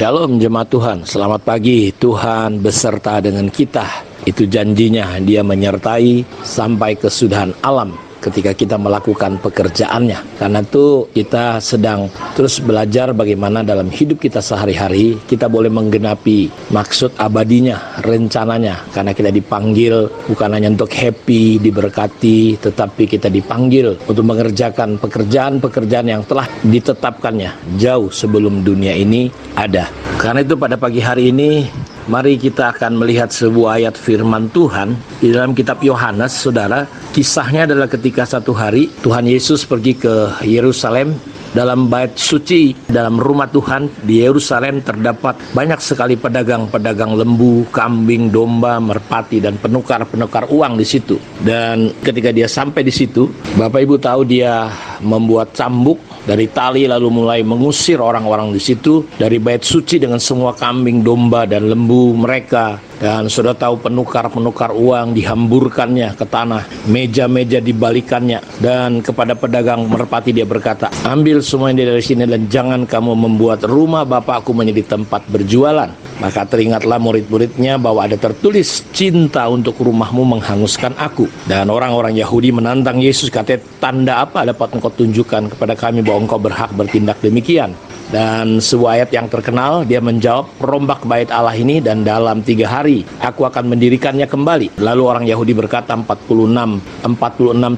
Shalom jemaat Tuhan, selamat pagi. Tuhan beserta dengan kita. Itu janjinya, Dia menyertai sampai kesudahan alam ketika kita melakukan pekerjaannya. Karena itu kita sedang terus belajar bagaimana dalam hidup kita sehari-hari kita boleh menggenapi maksud abadinya, rencananya. Karena kita dipanggil bukan hanya untuk happy, diberkati, tetapi kita dipanggil untuk mengerjakan pekerjaan-pekerjaan yang telah ditetapkannya jauh sebelum dunia ini ada. Karena itu pada pagi hari ini mari kita akan melihat sebuah ayat firman Tuhan di dalam kitab Yohanes, saudara. Kisahnya adalah ketika satu hari Tuhan Yesus pergi ke Yerusalem. Dalam bait suci, dalam rumah Tuhan di Yerusalem terdapat banyak sekali pedagang-pedagang lembu, kambing, domba, merpati, dan penukar-penukar uang di situ. Dan ketika dia sampai di situ, Bapak Ibu tahu dia membuat cambuk dari tali lalu mulai mengusir orang-orang di situ dari bait suci dengan semua kambing, domba, dan lembu mereka. Dan sudah tahu penukar-penukar uang dihamburkannya ke tanah, meja-meja dibalikannya. Dan kepada pedagang merpati dia berkata, ambil semuanya dari sini dan jangan kamu membuat rumah Bapakku menjadi tempat berjualan. Maka teringatlah murid-muridnya bahwa ada tertulis, cinta untuk rumahmu menghanguskan aku. Dan orang-orang Yahudi menantang Yesus, katanya, tanda apa dapat engkau tunjukkan kepada kami bahwa engkau berhak bertindak demikian? Dan sebuah ayat yang terkenal, dia menjawab, rombak bait Allah ini dan dalam 3 hari aku akan mendirikannya kembali. Lalu orang Yahudi berkata, 46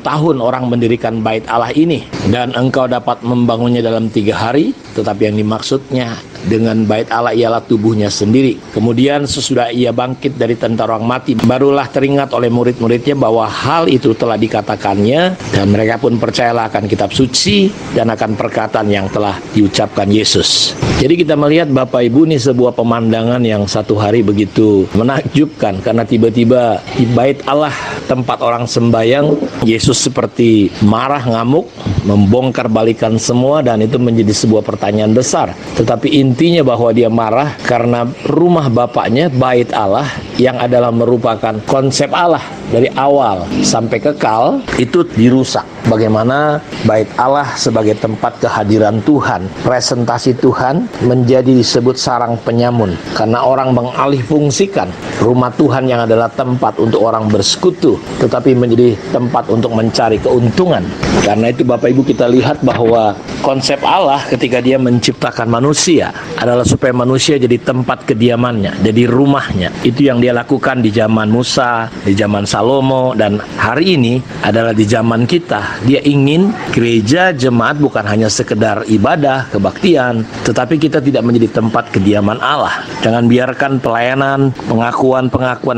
tahun orang mendirikan bait Allah ini, dan engkau dapat membangunnya dalam 3 hari. Tetapi yang dimaksudnya dengan bait Allah ialah tubuhnya sendiri. Kemudian sesudah ia bangkit dari antara orang mati, barulah teringat oleh murid-muridnya bahwa hal itu telah dikatakannya, dan mereka pun percayalah akan kitab suci dan akan perkataan yang telah diucapkan Yesus. Jadi kita melihat Bapak Ibu, ini sebuah pemandangan yang satu hari begitu menakjubkan, karena tiba-tiba di bait Allah tempat orang sembayang, Yesus seperti marah, ngamuk, membongkar balikan semua, dan itu menjadi sebuah pertanyaan besar. Tetapi intinya bahwa dia marah karena rumah Bapaknya, bait Allah, yang adalah merupakan konsep Allah dari awal sampai kekal, itu dirusak. Bagaimana bait Allah sebagai tempat kehadiran Tuhan, presentasi Tuhan, menjadi disebut sarang penyamun. Karena orang mengalihfungsikan rumah Tuhan yang adalah tempat untuk orang bersekutu, tetapi menjadi tempat untuk mencari keuntungan. Karena itu Bapak Ibu, kita lihat bahwa konsep Allah ketika dia menciptakan manusia adalah supaya manusia jadi tempat kediamannya, jadi rumahnya. Itu yang dia lakukan di zaman Musa, di zaman Salomo, dan hari ini adalah di zaman kita. Dia ingin gereja, jemaat bukan hanya sekedar ibadah, kebaktian, tetapi kita tidak menjadi tempat kediaman Allah. Jangan biarkan pelayanan, pengakuan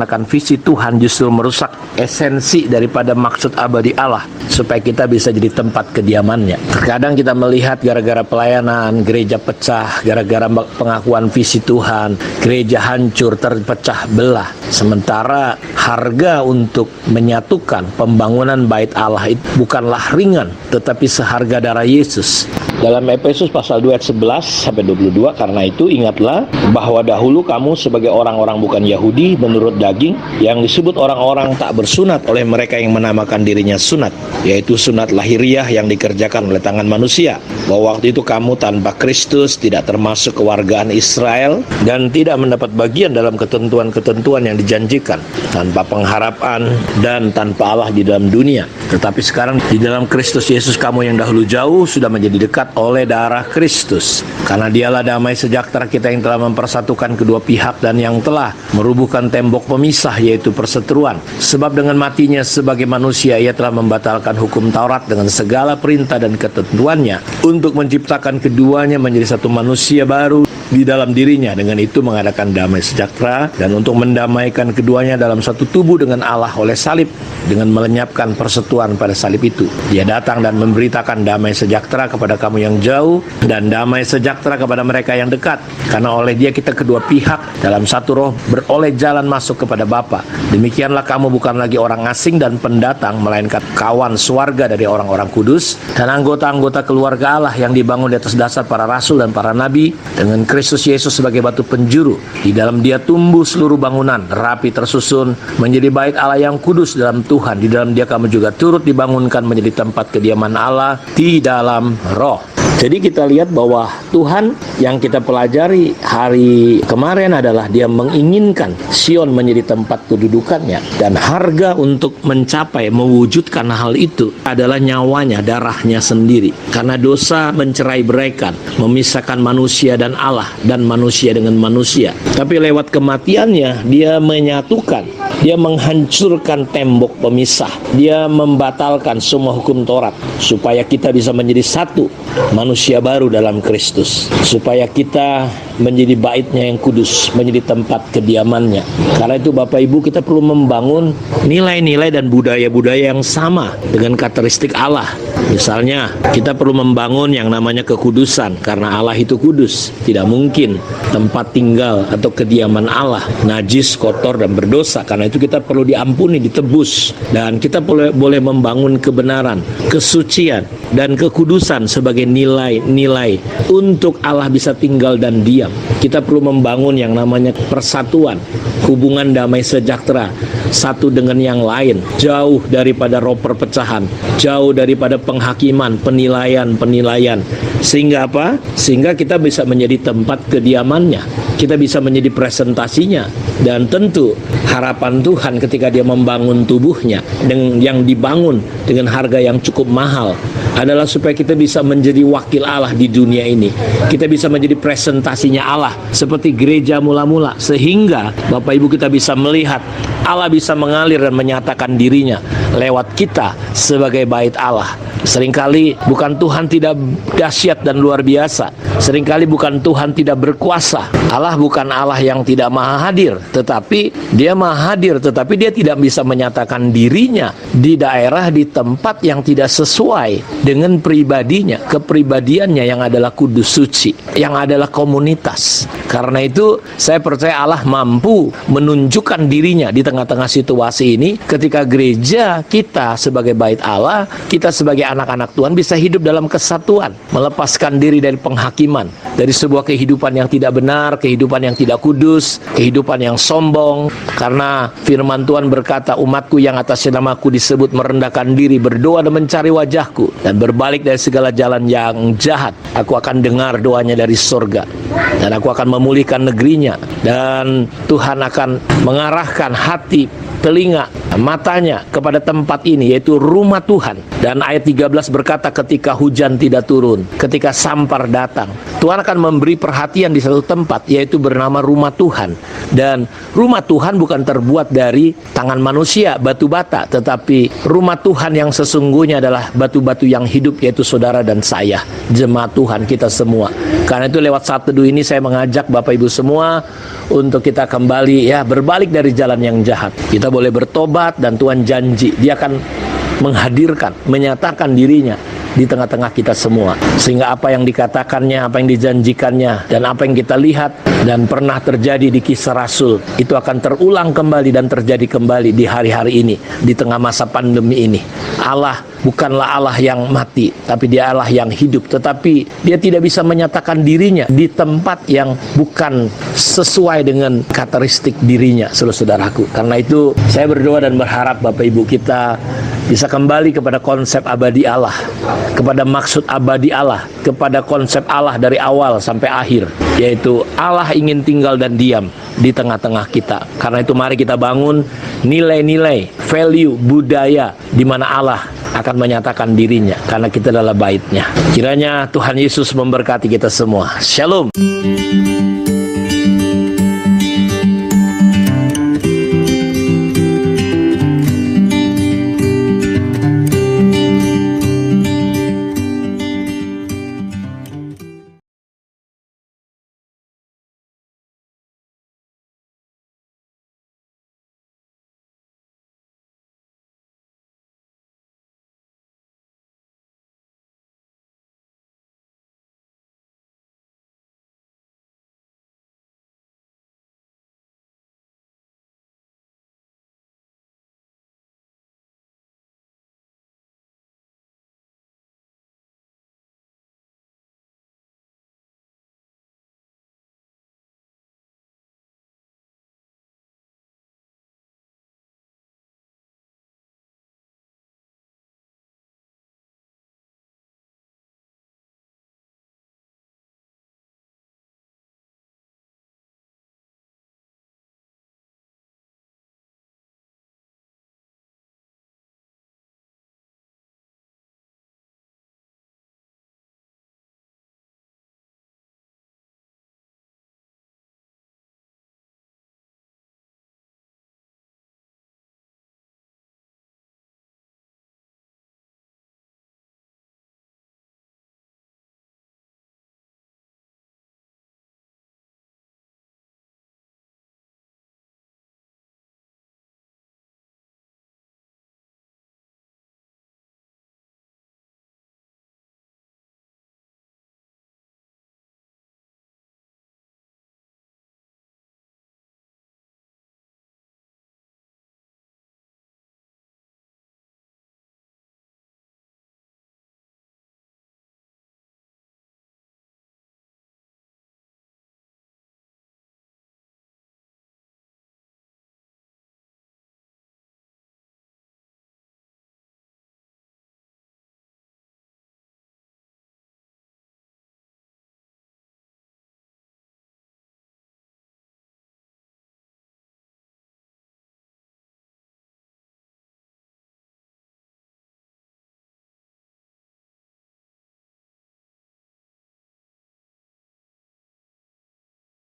akan visi Tuhan justru merusak esensi daripada maksud abadi Allah, supaya kita bisa jadi tempat kediamannya. Terkadang kita melihat gara-gara pelayanan, gereja pecah, gara-gara pengakuan visi Tuhan, gereja hancur, terpecah belah. Sementara harga untuk menyatukan pembangunan bait Allah itu bukanlah ringan, tetapi seharga darah Yesus. Dalam Efesus pasal 2 ayat 11-22, karena itu ingatlah bahwa dahulu kamu sebagai orang-orang bukan Yahudi menurut daging, yang disebut orang-orang tak bersunat oleh mereka yang menamakan dirinya sunat, yaitu sunat lahiriah yang dikerjakan oleh tangan manusia. Bahwa waktu itu kamu tanpa Kristus, tidak termasuk kewargaan Israel, dan tidak mendapat bagian dalam ketentuan-ketentuan yang dijanjikan, tanpa pengharapan dan tanpa Allah di dalam dunia. Tetapi sekarang di dalam Kristus Yesus, kamu yang dahulu jauh sudah menjadi dekat oleh darah Kristus. Karena dialah damai sejahtera kita yang telah mempersatukan kedua pihak dan yang telah merubuhkan tembok pemisah, yaitu perseteruan. Sebab dengan matinya sebagai manusia ia telah membatalkan hukum Taurat dengan segala perintah dan ketentuannya, untuk menciptakan keduanya menjadi satu manusia baru di dalam dirinya, dengan itu mengadakan damai sejahtera, dan untuk mendamaikan keduanya dalam satu tubuh dengan Allah oleh salib, dengan melenyapkan persekutuan pada salib itu. Dia datang dan memberitakan damai sejahtera kepada kamu yang jauh, dan damai sejahtera kepada mereka yang dekat, karena oleh dia kita kedua pihak dalam satu roh beroleh jalan masuk kepada Bapa. Demikianlah kamu bukan lagi orang asing dan pendatang, melainkan kawan swarga dari orang-orang kudus dan anggota-anggota keluarga Allah yang dibangun di atas dasar para rasul dan para nabi, dengan Kristus Yesus sebagai batu penjuru. Di dalam dia tumbuh seluruh bangunan rapi tersusun menjadi bait Allah yang kudus dalam Tuhan. Di dalam dia kamu juga turut dibangunkan menjadi tempat kediaman Allah di dalam roh. Jadi kita lihat bahwa Tuhan yang kita pelajari hari kemarin adalah Dia menginginkan Sion menjadi tempat kedudukannya, dan harga untuk mencapai mewujudkan hal itu adalah nyawanya, darahnya sendiri. Karena dosa mencerai-beraikan, memisahkan manusia dan Allah dan manusia dengan manusia. Tapi lewat kematiannya Dia menyatukan, Dia menghancurkan tembok pemisah, Dia membatalkan semua hukum Taurat supaya kita bisa menjadi satu manusia baru dalam Kristus, supaya kita menjadi baitnya yang kudus, menjadi tempat kediamannya. Karena itu Bapak Ibu, kita perlu membangun nilai-nilai dan budaya-budaya yang sama dengan karakteristik Allah. Misalnya kita perlu membangun yang namanya kekudusan, karena Allah itu kudus. Tidak mungkin tempat tinggal atau kediaman Allah najis, kotor, dan berdosa. Karena itu kita perlu diampuni, ditebus. Dan kita boleh membangun kebenaran, kesucian, dan kekudusan sebagai nilai-nilai untuk Allah bisa tinggal dan diam. Kita perlu membangun yang namanya persatuan, hubungan damai sejahtera satu dengan yang lain, jauh daripada roh perpecahan, jauh daripada penghakiman, penilaian. Sehingga apa? Sehingga kita bisa menjadi tempat kediamannya, kita bisa menjadi presentasinya. Dan tentu harapan Tuhan ketika Dia membangun tubuhnya yang dibangun dengan harga yang cukup mahal adalah supaya kita bisa menjadi wakil Allah di dunia ini. Kita bisa menjadi presentasinya Allah seperti gereja mula-mula, sehingga Bapak Ibu kita bisa melihat Allah bisa mengalir dan menyatakan dirinya lewat kita sebagai bait Allah. Seringkali bukan Tuhan tidak dahsyat dan luar biasa, seringkali bukan Tuhan tidak berkuasa. Allah bukan Allah yang tidak maha hadir, tetapi Dia maha hadir, tetapi Dia tidak bisa menyatakan dirinya di daerah, di tempat yang tidak sesuai dengan pribadinya, kepribadiannya yang adalah kudus, suci, yang adalah komunitas. Karena itu saya percaya Allah mampu menunjukkan dirinya di tengah-tengah situasi ini ketika gereja kita sebagai bait Allah, kita sebagai anak-anak Tuhan bisa hidup dalam kesatuan, melepaskan diri dari penghakiman, dari sebuah kehidupan yang tidak benar, kehidupan yang tidak kudus, kehidupan yang sombong. Karena firman Tuhan berkata, umatku yang atas namaku disebut merendahkan diri, berdoa dan mencari wajahku, dan berbalik dari segala jalan yang jahat, aku akan dengar doanya dari surga, dan aku akan memulihkan negerinya. Dan Tuhan akan mengarahkan hati, telinga, matanya kepada tempat ini, yaitu rumah Tuhan. Dan ayat 13 berkata, ketika hujan tidak turun, ketika sampar datang, Tuhan akan memberi perhatian di satu tempat, yaitu bernama rumah Tuhan. Dan rumah Tuhan bukan terbuat dari tangan manusia, batu bata, tetapi rumah Tuhan yang sesungguhnya adalah batu-batu yang hidup, yaitu saudara dan saya, jemaat Tuhan kita semua. Karena itu lewat saat teduh ini saya mengajak Bapak Ibu semua untuk kita kembali berbalik dari jalan yang jahat. Kita boleh bertobat, dan Tuhan janji Dia akan menghadirkan, menyatakan dirinya di tengah-tengah kita semua, sehingga apa yang dikatakannya, apa yang dijanjikannya, dan apa yang kita lihat dan pernah terjadi di Kisah Rasul itu akan terulang kembali dan terjadi kembali di hari-hari ini, di tengah masa pandemi ini. Allah bukanlah Allah yang mati, tapi Dia Allah yang hidup, tetapi Dia tidak bisa menyatakan dirinya di tempat yang bukan sesuai dengan karakteristik dirinya, saudaraku. Karena itu saya berdoa dan berharap Bapak Ibu kita bisa kembali kepada konsep abadi Allah, kepada maksud abadi Allah, kepada konsep Allah dari awal sampai akhir, yaitu Allah ingin tinggal dan diam di tengah-tengah kita. Karena itu mari kita bangun nilai-nilai, value, budaya di mana Allah akan menyatakan dirinya, karena kita adalah bait-Nya. Kiranya Tuhan Yesus memberkati kita semua. Shalom.